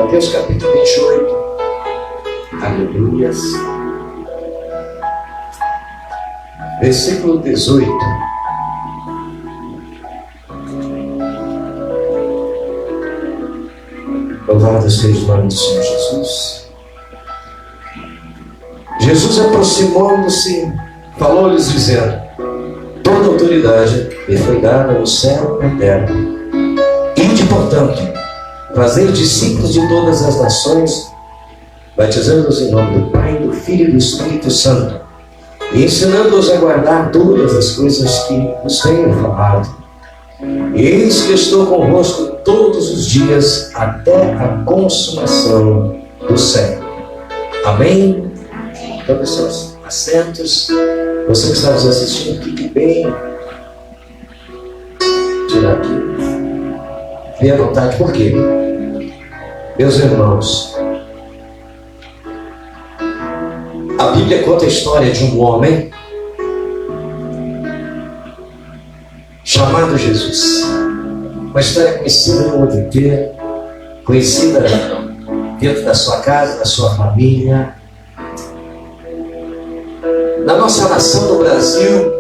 Mateus capítulo 28. Aleluias. Versículo 18. Louvado seja o nome do Senhor Jesus. Jesus, aproximando-se, falou-lhes dizendo: toda autoridade me foi dada no céu e na terra. Ide, portanto, fazei discípulos de todas as nações, batizando-os em nome do Pai, do Filho e do Espírito Santo, e ensinando-os a guardar todas as coisas que vos tenho falado. E eis que estou convosco todos os dias até a consumação do século. Amém? Tome seus assentos. Você que está nos assistindo, fique bem. Tirar aqui. Fique à vontade. Por quê? Meus irmãos, a Bíblia conta a história de um homem chamado Jesus. Uma história conhecida no mundo inteiro, conhecida dentro da sua casa, da sua família. Na nossa nação, no Brasil,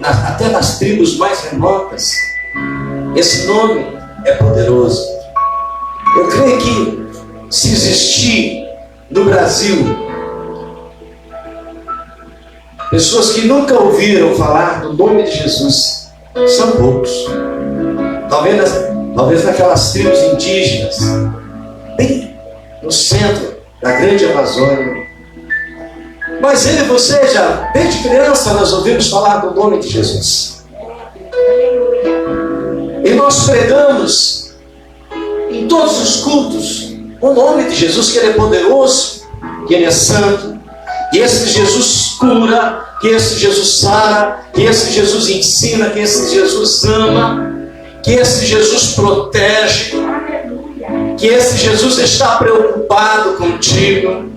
até nas tribos mais remotas, esse nome é poderoso. Eu creio que se existir no Brasil pessoas que nunca ouviram falar do nome de Jesus, são poucos. Talvez naquelas tribos indígenas, bem no centro da grande Amazônia. Mas eu e você, já desde criança, nós ouvimos falar do nome de Jesus. E nós pregamos em todos os cultos o nome de Jesus, que Ele é poderoso, que Ele é santo, que esse Jesus cura, que esse Jesus sara, que esse Jesus ensina, que esse Jesus ama, que esse Jesus protege, que esse Jesus está preocupado contigo.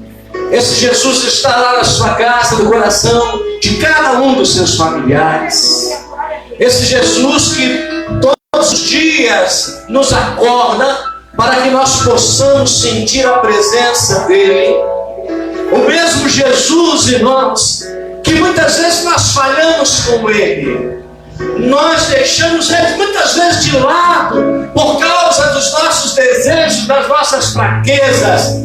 Esse Jesus está lá na sua casa, no coração de cada um dos seus familiares. Esse Jesus que todos os dias nos acorda para que nós possamos sentir a presença dEle. O mesmo Jesus, irmãos, que muitas vezes nós falhamos com Ele. Nós deixamos Ele muitas vezes de lado por causa dos nossos desejos, das nossas fraquezas,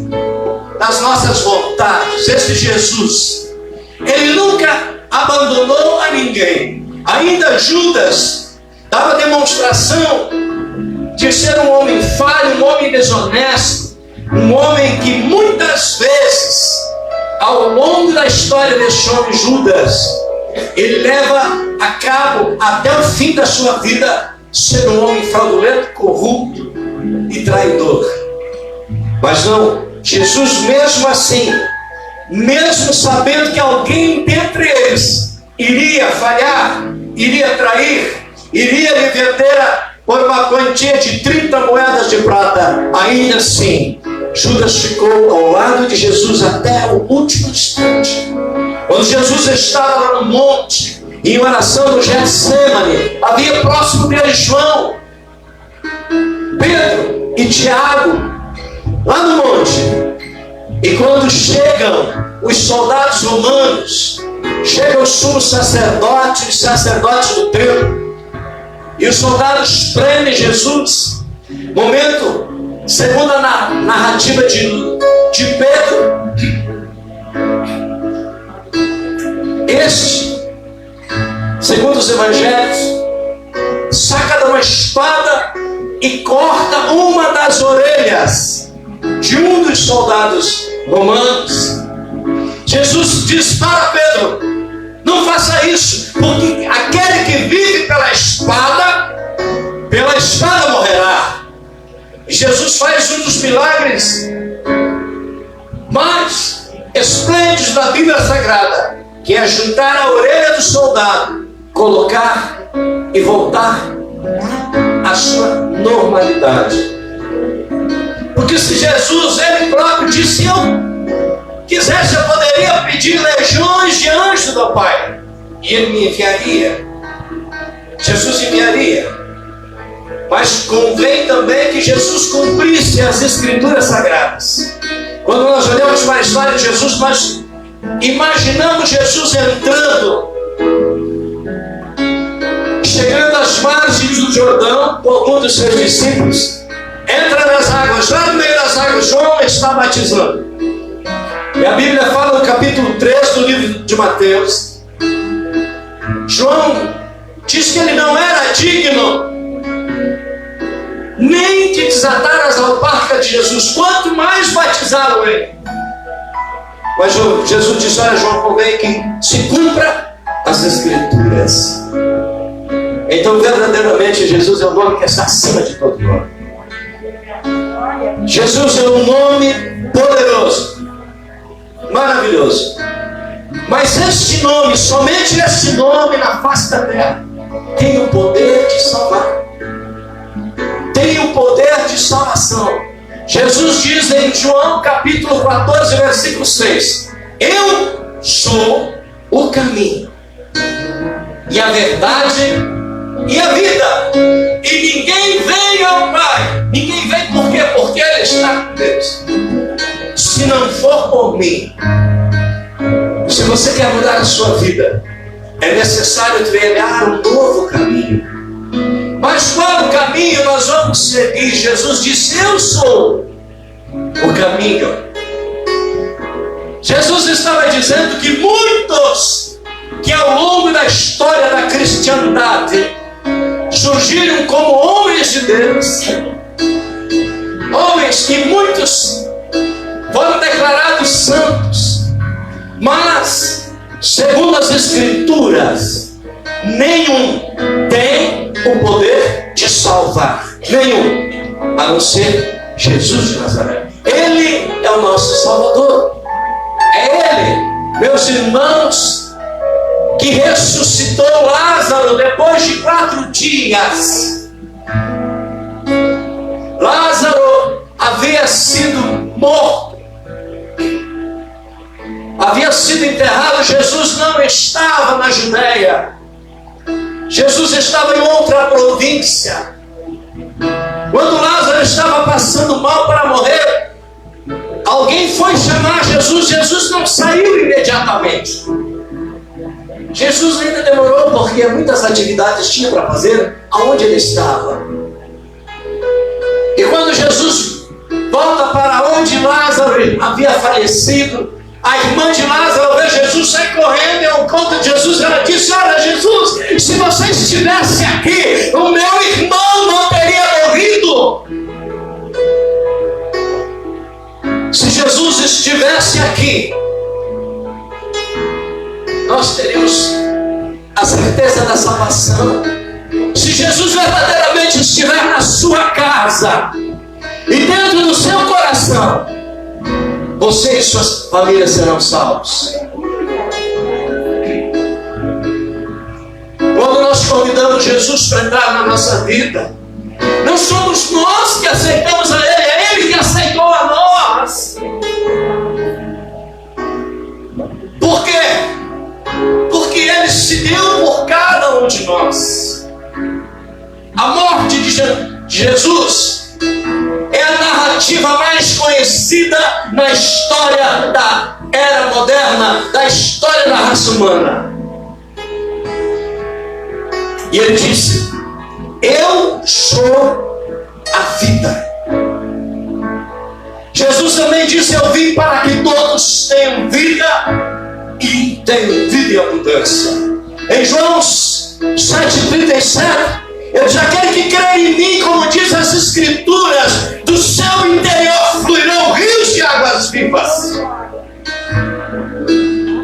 das nossas vontades. Esse Jesus, Ele nunca abandonou a ninguém. Ainda Judas dava demonstração de ser um homem falho, um homem desonesto, um homem que muitas vezes, ao longo da história deste homem Judas, ele leva a cabo até o fim da sua vida ser um homem fraudulento, corrupto e traidor. Mas não, Jesus mesmo assim, mesmo sabendo que alguém dentre eles iria falhar, iria trair, iria lhe vender por uma quantia de 30 moedas de prata, ainda assim Judas ficou ao lado de Jesus até o último instante. Quando Jesus estava lá no monte, em oração no Getsêmani, havia próximo dele João, Pedro e Tiago, lá no monte. E quando chegam os soldados romanos, chegam os sumos sacerdotes, os sacerdotes do templo, e os soldados prendem Jesus. Momento, segundo a narrativa de Pedro, este, segundo os evangelhos, saca uma espada e corta uma das orelhas de um dos soldados romanos. Jesus diz para Pedro: não faça isso, porque aquele que vive pela espada morrerá. E Jesus faz um dos milagres mais esplêndidos da Bíblia Sagrada, que é juntar a orelha do soldado, colocar e voltar à sua normalidade. Porque se Jesus, Ele próprio, disse: eu quisesse, eu poderia pedir legiões de anjos do Pai, e Ele me enviaria. Jesus enviaria. Mas convém também que Jesus cumprisse as Escrituras Sagradas. Quando nós olhamos para a história de Jesus, nós imaginamos Jesus entrando, chegando às margens do Jordão com algum dos seus discípulos, entra nas águas, lá no meio das águas João está batizando. E a Bíblia fala no capítulo 3 do livro de Mateus, João diz que ele não era digno nem de desatar as alparcas de Jesus, quanto mais batizá-lo ele. Mas Jesus disse: olha, João, convém que se cumpra as Escrituras. Então verdadeiramente Jesus é o nome que está acima de todo nome. Jesus é um nome poderoso, maravilhoso. Mas este nome, somente este nome na face da terra, tem o poder de salvar, tem o poder de salvação. Jesus diz em João capítulo 14, versículo 6: eu sou o caminho e a verdade e a vida, e ninguém vem ao Pai. Ninguém vem por quê? Porque Ele está com Deus. Se não for por mim. Se você quer mudar a sua vida, é necessário trilhar um novo caminho. Mas qual caminho nós vamos seguir? Jesus disse: eu sou o caminho. Jesus estava dizendo que muitos que ao longo da história da cristiandade surgiram como homens de Deus, homens que muitos foram declarados santos, mas segundo as Escrituras, nenhum tem o poder de salvar, nenhum, a não ser Jesus de Nazaré. Ele é o nosso Salvador. É Ele, meus irmãos, que ressuscitou Lázaro depois de 4 dias. Lázaro havia sido morto, havia sido enterrado. Jesus não estava na Judéia, Jesus estava em outra província. Quando Lázaro estava passando mal para morrer, alguém foi chamar Jesus. Jesus não saiu imediatamente. Jesus ainda demorou, porque muitas atividades tinha para fazer aonde ele estava. E quando Jesus volta para onde Lázaro havia falecido, a irmã de Lázaro vê Jesus, sai correndo ao encontro de Jesus. Ela disse: olha, Jesus, se você estivesse aqui, o meu irmão não teria morrido. Se Jesus estivesse aqui, nós teríamos a certeza da salvação. Se Jesus verdadeiramente estiver na sua casa e dentro do seu coração, você e suas famílias serão salvos. Quando nós convidamos Jesus para entrar na nossa vida, não somos nós que aceitamos a Ele, é Ele que aceitou a nós. Por quê? Porque Ele se deu por cada um de nós. A morte de Jesus é a narrativa mais conhecida na história da era moderna, da história da raça humana. E Ele disse: eu sou a vida. Jesus também disse: eu vim para que todos tenham vida e tenham vida em abundância. Em João 7,37, eu já quero que creia em mim, como diz as Escrituras, do seu interior fluirão rios de águas vivas.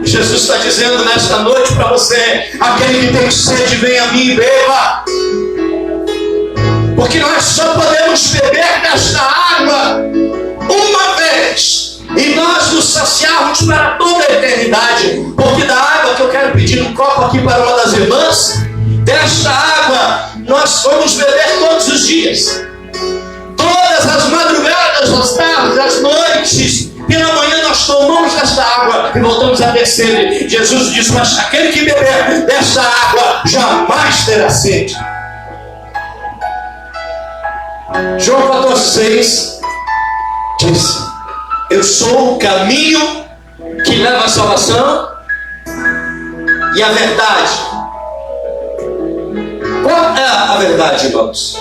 Jesus está dizendo nesta noite para você: aquele que tem sede, venha a mim e beba. Porque nós só podemos beber desta água uma vez, e nós nos saciarmos para toda a eternidade. Porque da água que eu quero pedir um copo aqui para uma das irmãs, desta água nós vamos beber todos os dias, todas as madrugadas, as tardes, as noites. Pela manhã nós tomamos desta água e voltamos a ter sede. Jesus diz: mas aquele que beber desta água jamais terá sede. João 14,6 diz: eu sou o caminho que leva à salvação e a verdade. Qual é a verdade, irmãos?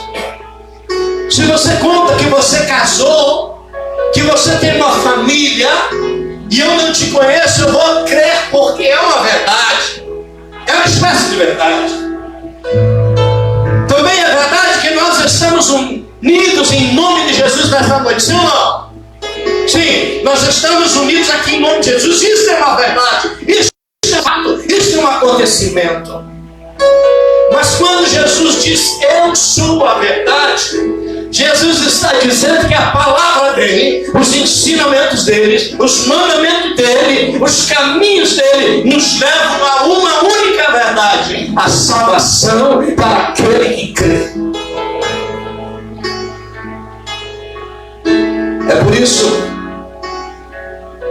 Se você conta que você casou, que você tem uma família, e eu não te conheço, eu vou crer porque é uma verdade. É uma espécie de verdade. Também é verdade que nós estamos unidos em nome de Jesus nesta noite, sim ou não? Sim, nós estamos unidos aqui em nome de Jesus. Isso é uma verdade. Isso é fato. Isso é um acontecimento. Mas quando Jesus diz eu sou a verdade, Jesus está dizendo que a palavra dele, os ensinamentos dele, os mandamentos dele, os caminhos dele nos levam a uma única verdade: a salvação para aquele que crê. É por isso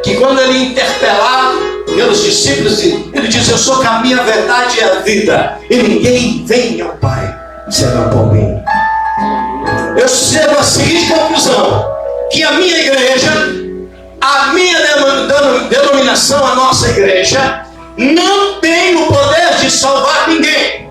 que quando ele é interpelado pelos discípulos, ele diz: eu sou o caminho, a verdade e a vida, e ninguém vem ao Pai senão por mim. Eu chego à seguinte conclusão: que a minha igreja, a minha denominação, a nossa igreja, não tem o poder de salvar ninguém.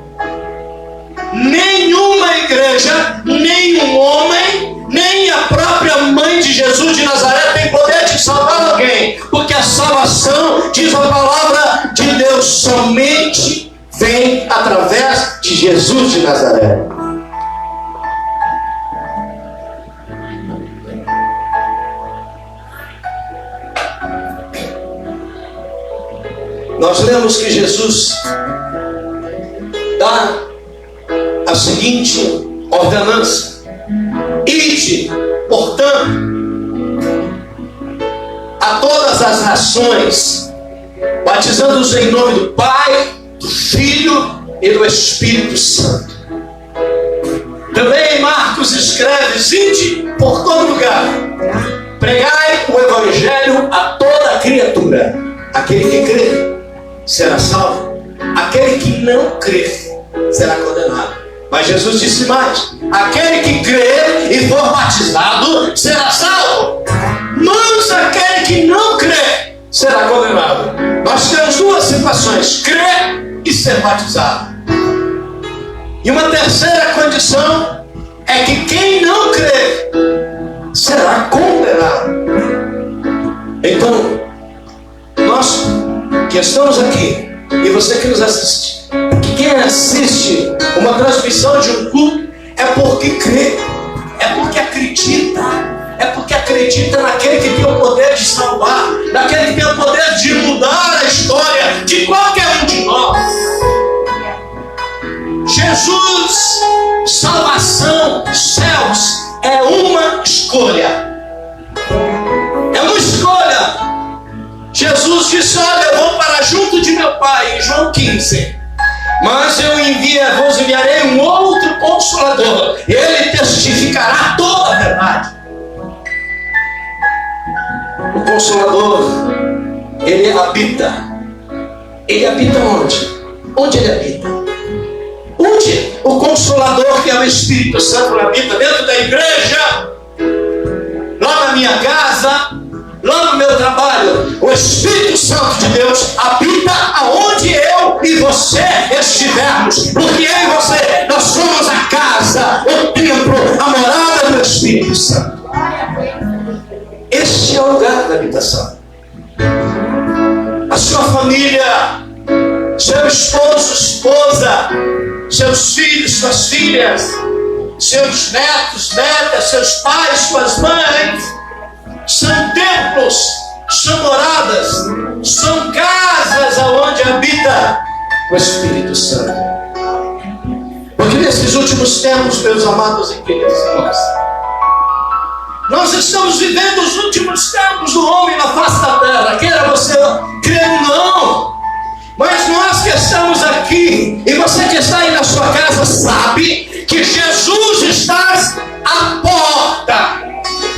Nenhuma igreja, nenhum homem, nem a própria mãe de Jesus de Nazaré tem poder de salvar alguém, porque a salvação, diz a palavra de Deus, somente vem através de Jesus de Nazaré. Nós lemos que Jesus dá a seguinte ordenança: ide, portanto, a todas as nações, batizando-os em nome do Pai, do Filho e do Espírito Santo. Também Marcos escreve: ide por todo lugar, pregai o Evangelho a toda criatura. Aquele que crê será salvo, aquele que não crê será condenado. Mas Jesus disse mais: aquele que crer e for batizado será salvo, mas aquele que não crer será condenado. Nós temos duas situações: crer e ser batizado. E uma terceira condição é que quem não crer será condenado. Então, nós que estamos aqui, e você que nos assiste, quem assiste uma transmissão de um culto é porque crê, é porque acredita naquele que tem o poder de salvar, naquele que tem o poder de mudar a história de qualquer um de nós. Jesus, salvação, céus, é uma escolha. É uma escolha. Jesus disse: olha, eu vou para junto de meu Pai, em João 15. Mas eu vos enviarei um outro Consolador, e ele testificará toda a verdade. O Consolador, ele habita. Ele habita onde? Onde ele habita? Onde o Consolador, que é o Espírito Santo, habita? Dentro da igreja, lá na minha casa, lá no meu trabalho. O Espírito Santo de Deus habita aonde eu e você estivermos, porque eu e você, nós somos a casa, o templo, a morada do Espírito Santo. Este é o lugar da habitação. A sua família, seu esposo, esposa, seus filhos, suas filhas, seus netos, netas, seus pais, suas mães, são templos, são moradas, são casas aonde habita o Espírito Santo. Porque nesses últimos tempos, meus amados e queridos irmãos, nós estamos vivendo os últimos tempos do homem na face da terra, queira você crer ou não. Mas nós que estamos aqui, e você que está aí na sua casa, sabe que Jesus está à porta.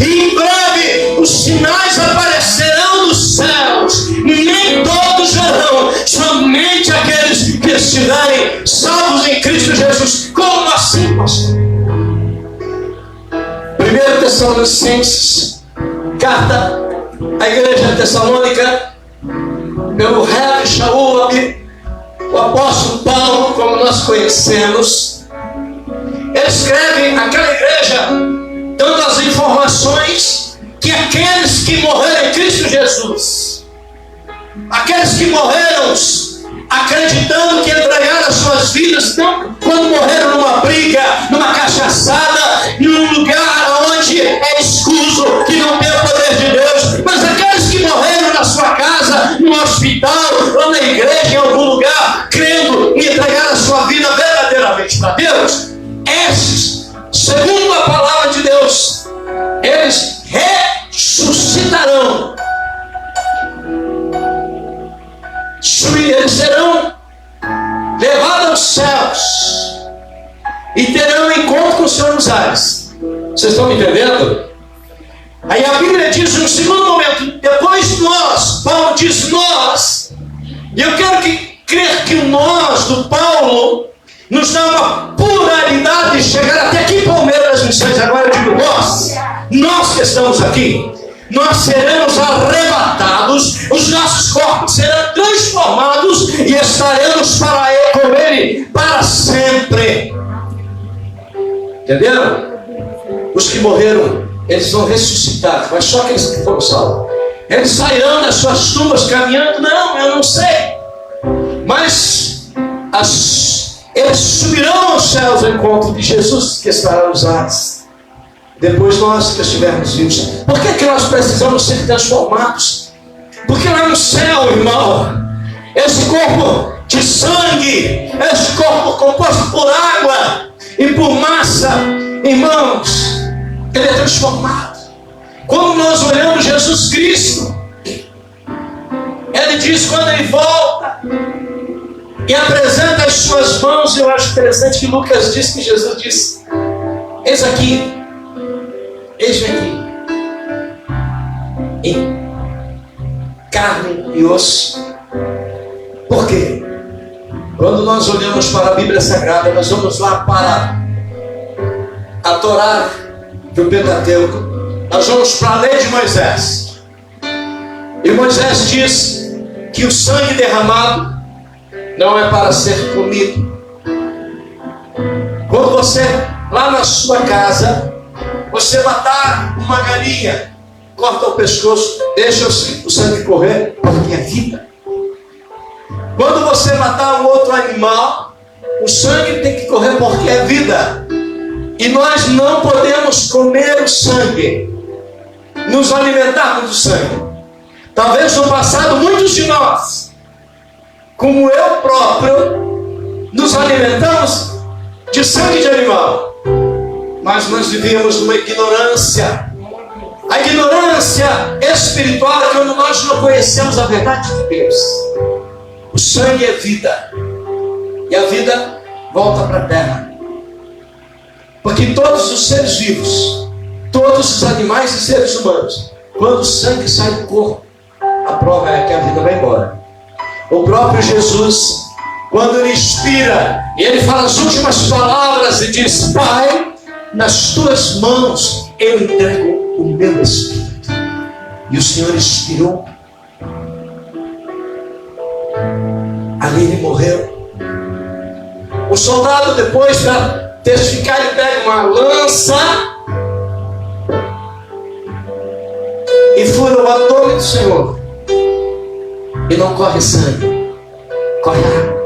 E em breve os sinais aparecerão nos céus. Nem todos verão, somente aqueles que estiverem salvos em Cristo Jesus. Como assim, pastor? 1 Tessalonicenses, carta à igreja de Tessalônica, pelo Rev Shaul, o apóstolo Paulo, como nós conhecemos. Ele escreve àquela igreja dando as informações que aqueles que morreram em Cristo Jesus, aqueles que morreram acreditando que entregaram as suas vidas, não quando morreram numa briga, numa cachaçada, num lugar onde é escuso, que não tem o poder de Deus, mas aqueles que morreram na sua casa, no hospital, ou na igreja, em algum lugar, crendo e entregar a sua vida verdadeiramente para Deus, esses, segundo a palavra de Deus, eles ressuscitarão. Eles serão levados aos céus e terão um encontro com o Senhor nos ares. Vocês estão me entendendo? Aí a Bíblia diz no segundo momento, depois nós, Paulo diz nós, e eu quero crer que o nós do Paulo nos dá uma pluralidade de chegar até aqui em Palmeiras das Missões. Agora eu digo nós que estamos aqui, nós seremos arrebatados, os nossos corpos serão transformados e estaremos com Ele para sempre. Entenderam? Os que morreram, eles vão ressuscitar, mas só aqueles que foram salvos. Eles sairão das suas tumbas caminhando? Não, eu não sei. Mas eles subirão aos céus ao encontro de Jesus, que estará nos ares. Depois nós que estivermos vivos. Por que nós precisamos ser transformados? Porque lá no céu, irmão, esse corpo de sangue, esse corpo composto por água e por massa, irmãos, ele é transformado. Quando nós olhamos Jesus Cristo, ele diz quando ele volta e apresenta as suas mãos, eu acho interessante que Lucas diz que Jesus disse: eis aqui, eis-me aqui, em carne e osso. Por quê? Quando nós olhamos para a Bíblia Sagrada, nós vamos lá para a Torá do Pentateuco, nós vamos para a lei de Moisés. E Moisés diz que o sangue derramado não é para ser comido. Quando você, lá na sua casa, você matar uma galinha, corta o pescoço, deixa o sangue correr, porque é vida. Quando você matar um outro animal, o sangue tem que correr porque é vida. E nós não podemos comer o sangue, nos alimentarmos do sangue. Talvez no passado muitos de nós, como eu próprio, nos alimentamos de sangue de animal. Mas nós vivíamos numa ignorância. A ignorância espiritual é quando nós não conhecemos a verdade de Deus. O sangue é vida. E a vida volta para a terra. Porque todos os seres vivos, todos os animais e seres humanos, quando o sangue sai do corpo, a prova é que a vida vai embora. O próprio Jesus, quando ele expira, e ele fala as últimas palavras e diz: Pai, nas tuas mãos eu entrego o meu espírito. E o Senhor expirou. Ali ele morreu. O soldado, depois, para testificar, ele pega uma lança e fura o abdômen do Senhor. E não corre sangue, corre água.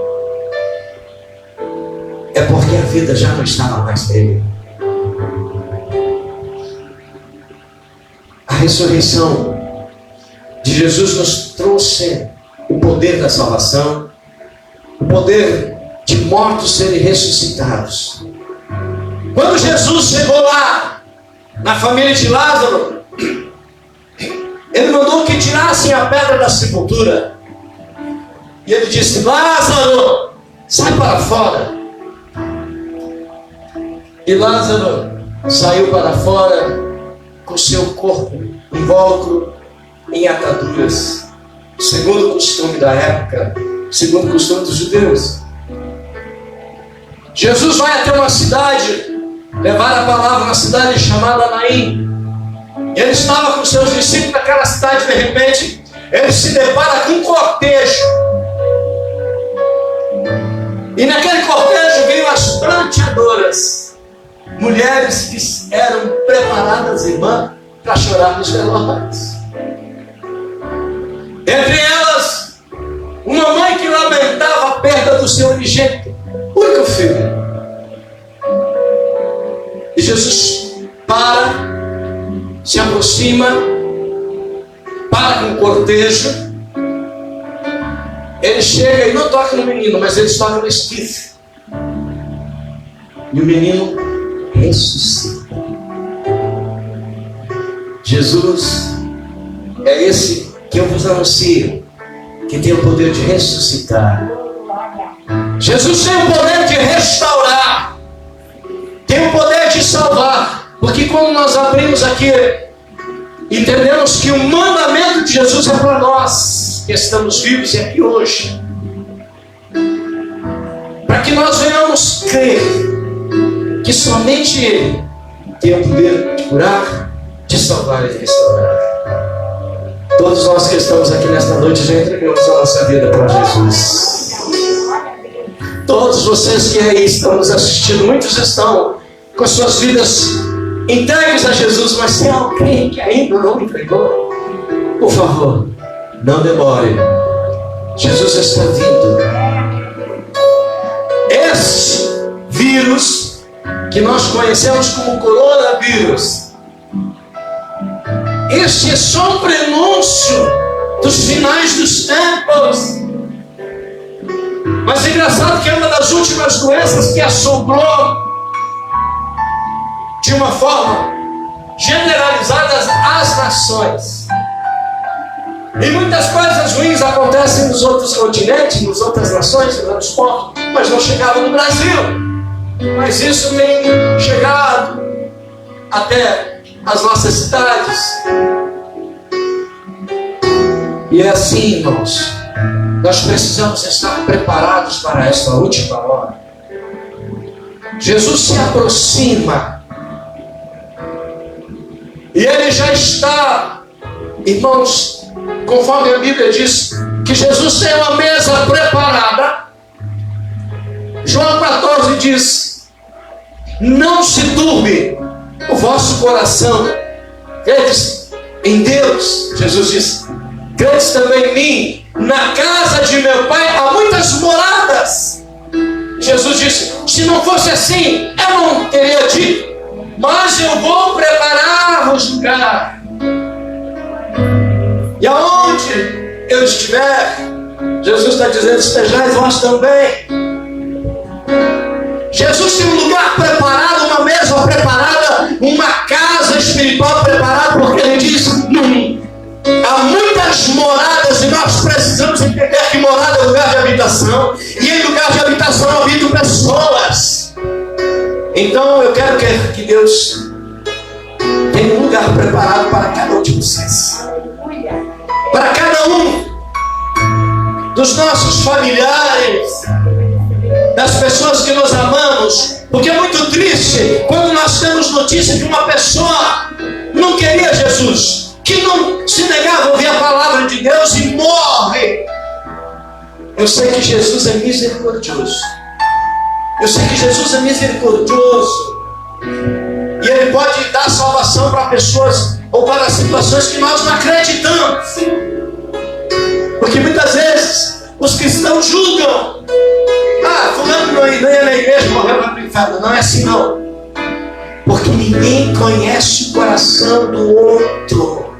É porque a vida já não estava mais nele. A ressurreição de Jesus nos trouxe o poder da salvação, o poder de mortos serem ressuscitados. Quando Jesus chegou lá, na família de Lázaro, ele mandou que tirassem a pedra da sepultura. E ele disse: Lázaro, sai para fora. E Lázaro saiu para fora com seu corpo invólucro em ataduras, segundo o costume da época, segundo o costume dos judeus. Jesus vai até uma cidade levaram a palavra na cidade chamada Naim. Ele estava com seus discípulos naquela cidade. De repente, ele se depara com um cortejo. E naquele cortejo veio as pranteadoras, mulheres que eram preparadas, irmã, para chorar nos velórios. Entre elas, uma mãe que lamentava a perda do seu unigênito, único filho. E Jesus se aproxima, para com o cortejo. Ele chega e não toca no menino, mas ele toca no esquife. E o menino ressuscita. Jesus é esse que eu vos anuncio, que tem o poder de ressuscitar. Jesus tem o poder de restaurar, tem o poder de salvar. Porque quando nós abrimos aqui, entendemos que o mandamento de Jesus é para nós que estamos vivos e aqui hoje, para que nós venhamos crer que somente Ele tem o poder de curar, de salvar e de restaurar. Todos nós que estamos aqui nesta noite já entregamos a nossa vida para Jesus. Todos vocês que aí estão nos assistindo, muitos estão com suas vidas entregues a Jesus, mas tem alguém que ainda não entregou. Por favor, não demore. Jesus está vindo. Este vírus que nós conhecemos como coronavírus, este é só um prenúncio dos finais dos tempos. Mas é engraçado que é uma das últimas doenças que assombrou de uma forma generalizada as nações. E muitas coisas ruins acontecem nos outros continentes, nas outras nações, nos outros povos, mas não chegavam no Brasil. Mas isso tem chegado até as nossas cidades. E é assim, irmãos, nós precisamos estar preparados para esta última hora. Jesus se aproxima e Ele já está, irmãos, conforme a Bíblia diz, que Jesus tem uma mesa preparada. João 14 diz: não se turbe o vosso coração. Credes em Deus, Jesus diz, credes também em mim. Na casa de meu Pai há muitas moradas. Jesus disse: se não fosse assim, eu não teria dito, mas eu vou preparar-vos lugar. E aonde eu estiver, Jesus está dizendo, estejais vós também. Jesus tem um lugar preparado, uma mesa preparada, uma casa espiritual preparada, porque Ele diz, há muitas moradas e nós precisamos entender que morada é lugar de habitação, e em lugar de habitação habitam pessoas. Então eu quero que Deus tenha um lugar preparado para cada um de vocês, para cada um dos nossos familiares, das pessoas que nós amamos, porque é muito triste quando nós temos notícia de uma pessoa não queria Jesus, que não se negava a ouvir a palavra de Deus e morre. Eu sei que Jesus é misericordioso. Eu sei que Jesus é misericordioso. E Ele pode dar salvação para pessoas ou para situações que nós não acreditamos. Porque muitas vezes os cristãos julgam. Fulano não ia na igreja, morreu para o inferno. Não é assim não. Porque ninguém conhece o coração do outro.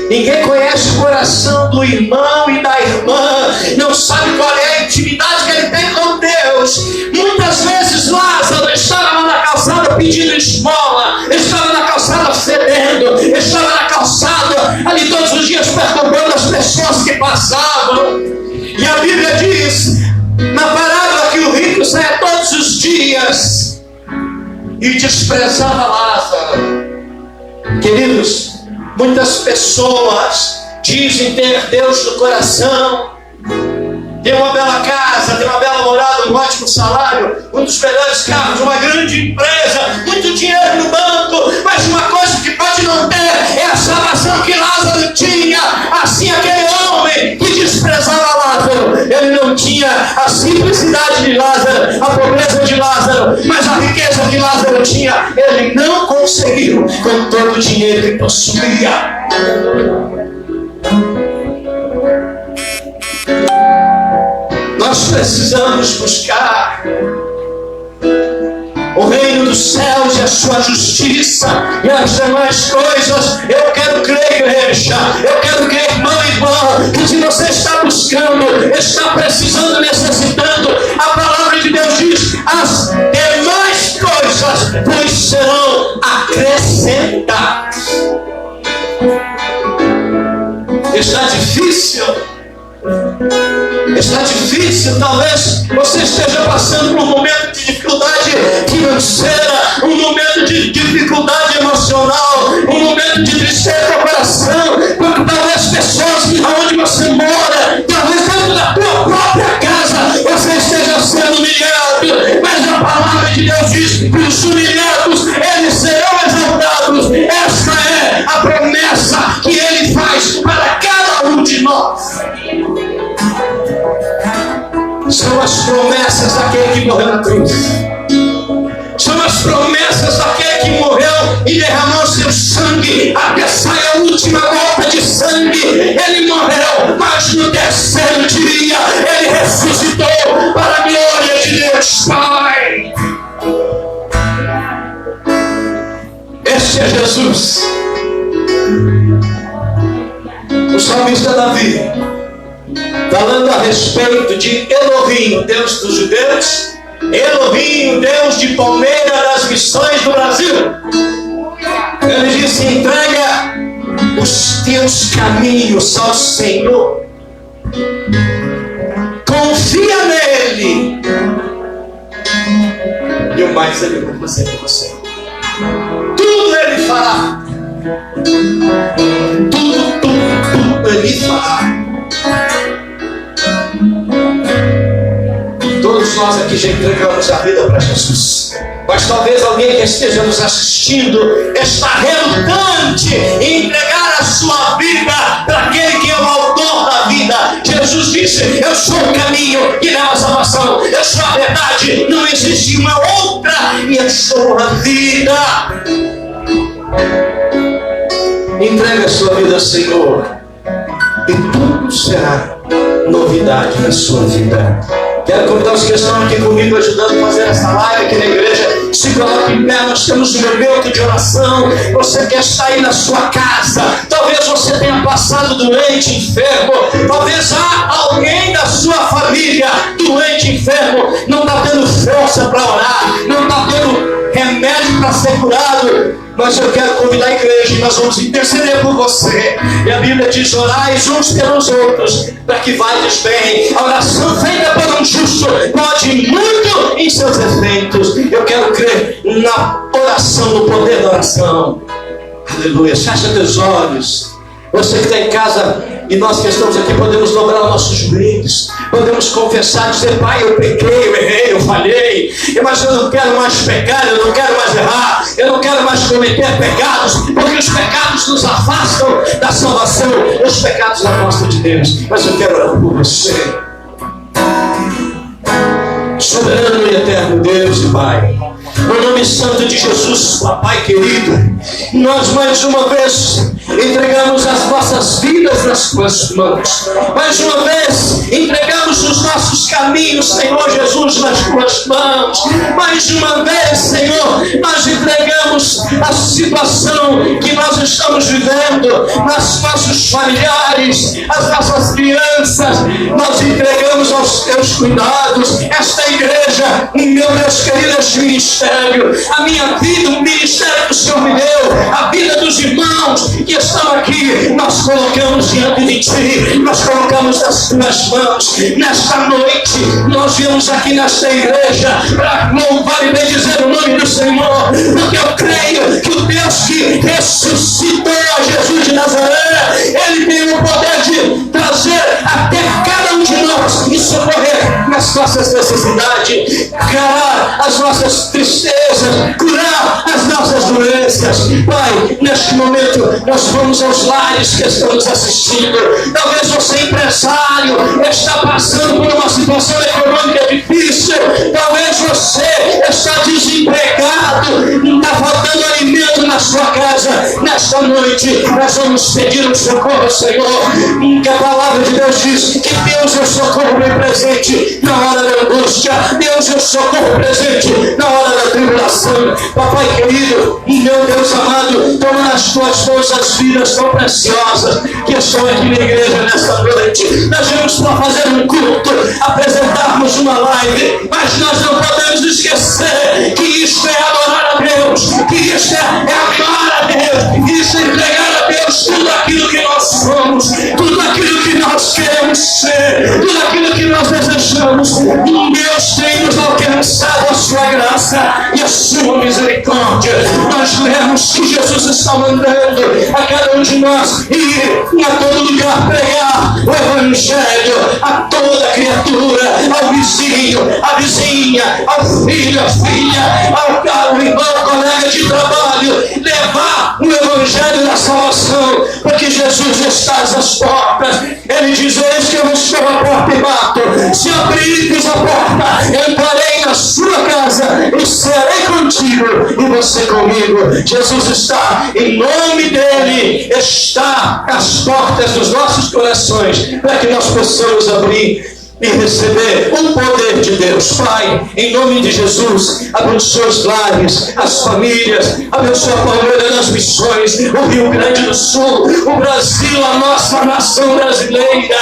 Ninguém conhece o coração do irmão e da irmã. Não sabe qual é a intimidade que ele tem com Deus. Muitas vezes Lázaro estava lá na calçada pedindo esmola, estava na calçada fedendo, estava na calçada ali todos os dias perturbando as pessoas que passavam. E a Bíblia diz na parábola que o rico saia todos os dias e desprezava Lázaro. Queridos, muitas pessoas dizem ter Deus no coração, tem uma bela casa, tem uma bela morada, um ótimo salário, um dos melhores carros, uma grande empresa, muito dinheiro no banco, mas uma coisa que pode não ter é a salvação que Lázaro tinha. Assim, aquele homem que desprezava Lázaro, ele não tinha a simplicidade de Lázaro, a pobreza de Lázaro, mas a riqueza que Lázaro tinha, ele não conseguiu com todo o dinheiro que possuía. Nós precisamos buscar o reino dos céus e a sua justiça, e as demais coisas. Eu quero crer, igreja, eu quero crer, irmão e irmã, que se você está buscando, está precisando, necessitando, a palavra de Deus diz: as demais coisas vos serão acrescentadas. Está difícil? Está difícil, talvez você esteja passando por um momento de dificuldade financeira, um momento de dificuldade emocional, um momento de tristeza no coração, porque talvez pessoas onde você mora, talvez dentro da tua própria casa, você esteja sendo humilhado, mas a palavra de Deus diz que os humilhados, eles serão exaltados. Essa é a promessa que Ele faz para cada um de nós. São as promessas daquele que morreu na cruz. São as promessas daquele que morreu e derramou seu sangue até sair a última gota de sangue. Ele morreu, mas no terceiro dia Ele ressuscitou para a glória de Deus Pai. Este é Jesus. O salmista Davi, falando a respeito de Elohim, Deus dos judeus, Elohim, Deus de Palmeira das Missões do Brasil, ele disse: entrega os teus caminhos ao Senhor, confia nele, e o mais Ele vai fazer com você. Tudo Ele fará. Tudo Ele fará. Todos nós aqui já entregamos a vida para Jesus, mas talvez alguém que esteja nos assistindo está relutante em entregar a sua vida para aquele que é o autor da vida. Jesus disse: eu sou o caminho que leva a salvação, eu sou a verdade, não existe uma outra, e eu sou a vida. Entrega a sua vida ao Senhor e tudo será novidade na sua vida. Quero convidar os que estão aqui comigo, ajudando a fazer essa live aqui na igreja. Se coloque em pé, nós temos um momento de oração. Você quer sair da sua casa, talvez você tenha passado doente, enfermo, talvez há alguém da sua família doente, enfermo, não está tendo força para orar, não está tendo remédio para ser curado. Mas eu quero convidar a igreja e nós vamos interceder por você. E a Bíblia diz: orais uns pelos outros, para que vades bem. A oração feita por um justo pode muito em seus efeitos. Eu quero crer na oração, no poder da oração. Aleluia. Fecha teus olhos. Você que está em casa e nós que estamos aqui podemos dobrar os nossos joelhos, podemos confessar, dizer: Pai, eu pequei, eu errei, eu falhei, mas eu não quero mais pecar, eu não quero mais errar, eu não quero mais cometer pecados, porque os pecados nos afastam da salvação, os pecados afastam de Deus. Mas eu quero orar por você. Soberano e eterno Deus e Pai, no nome santo de Jesus, Papai querido, nós mais uma vez entregamos as nossas vidas nas tuas mãos. Mais uma vez entregamos os nossos caminhos, Senhor Jesus, nas tuas mãos. Mais uma vez, Senhor, nós entregamos a situação que nós estamos vivendo, nos nossos familiares, as nossas crianças, nós entregamos aos teus cuidados, esta igreja, meu Deus querido, este ministério, a minha vida, o ministério que o Senhor me deu, a vida dos irmãos que estão aqui, nós colocamos diante de Ti, nós colocamos nas Tuas mãos. Nesta noite, nós viemos aqui nesta igreja para louvar e bendizer o nome do Senhor, porque eu creio que o Deus que ressuscitou a Jesus de Nazaré, Ele tem o poder de trazer até cada um de nós, isso as nossas necessidades, curar as nossas tristezas, curar as nossas doenças. Pai, neste momento nós vamos aos lares que estão nos assistindo. Talvez você, empresário, está passando por uma situação econômica difícil. Talvez você está desempregado, está faltando alimento na sua casa. Nesta noite nós vamos pedir um socorro, Senhor. Que a palavra de Deus diz que Deus é o socorro bem presente na hora da angústia. Deus é o socorro presente na hora da tribulação. Papai querido, meu Deus amado, toma nas tuas mãos as vidas tão preciosas que estão aqui na igreja nesta noite. Nós vamos para fazer um culto, apresentarmos uma live, mas nós não podemos esquecer que isto é adorar a Deus, que isto é amar a Deus, que isto é entregar a Deus tudo aquilo que nós somos, tudo aquilo que nós queremos ser, tudo aquilo que nós desejamos. Deus tem nos alcançado a sua graça e a sua misericórdia. Nós lemos que Jesus está mandando a cada um de nós ir a todo lugar pregar o Evangelho a toda criatura, ao vizinho, à vizinha, ao filho, à filha, ao irmão, ao colega de trabalho, levar o Evangelho da salvação, porque Jesus está às portas. Ele diz: eis que eu estou à porta e bato. Se abrires a porta, entrarei na sua casa e serei contigo e você comigo. Jesus está, em nome dele, está às portas dos nossos corações, para que nós possamos abrir e receber o poder de Deus. Pai, em nome de Jesus, abençoa os lares, as famílias, abençoa a Palmeira das Missões, o Rio Grande do Sul, o Brasil, a nossa nação brasileira.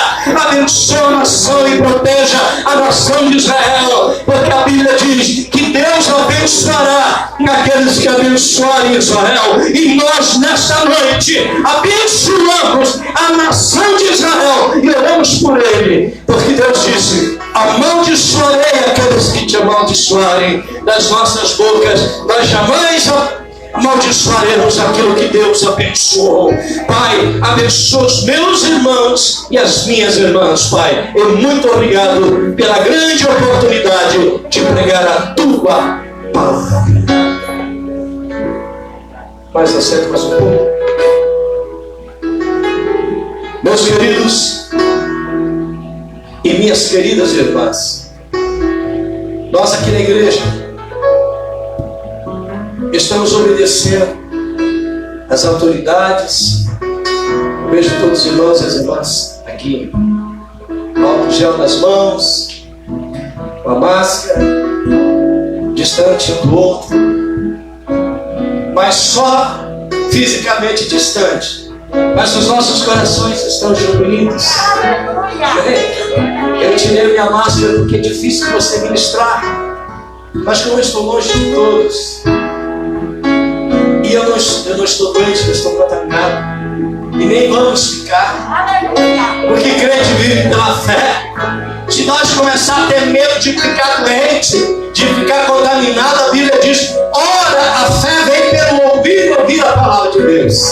Abençoa a nação e proteja a nação de Israel, porque a Bíblia diz que Deus abençoará aqueles que abençoarem Israel. E nós, nesta noite, abençoamos a nação de Israel e oramos por ele, porque Deus disse: amaldiçoarei aqueles que te amaldiçoarem. Das nossas bocas nós jamais amaldiçoaremos aquilo que Deus abençoou. Pai, abençoa os meus irmãos e as minhas irmãs, Pai. E muito obrigado pela grande oportunidade de pregar a tua palavra. Mais acerto, mais um pouco. Meus queridos e minhas queridas irmãs, nós aqui na igreja estamos obedecendo as autoridades. Vejo todos os irmãos e as irmãs aqui, com álcool gel nas mãos, com a máscara, distante um do outro, mas só fisicamente distante. Mas os nossos corações estão unidos. Eu tirei minha máscara porque é difícil você ministrar, mas como eu estou longe de todos, e eu não estou doente, eu estou contaminado, e nem vamos ficar, porque crente vive pela fé. Se nós começar a ter medo de ficar doente, de ficar contaminado, a Bíblia diz: ora, a fé vem pelo ouvir a palavra de Deus.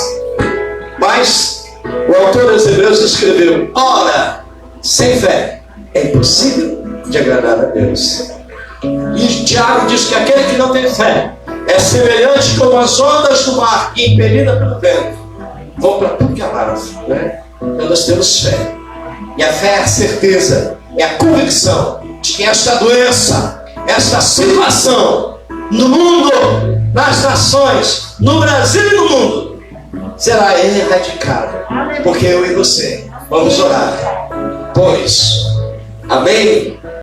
Mas o autor dos Hebreus escreveu: ora, sem fé é impossível de agradar a Deus. E Tiago diz que aquele que não tem fé é semelhante como as ondas do mar, que impelida pelo vento vão para tudo que é lado, né? Então nós temos fé, e a fé é a certeza, é a convicção de que esta doença, esta situação no mundo, nas nações, no Brasil e no mundo será erradicada, porque eu e você vamos orar. Pois, amém?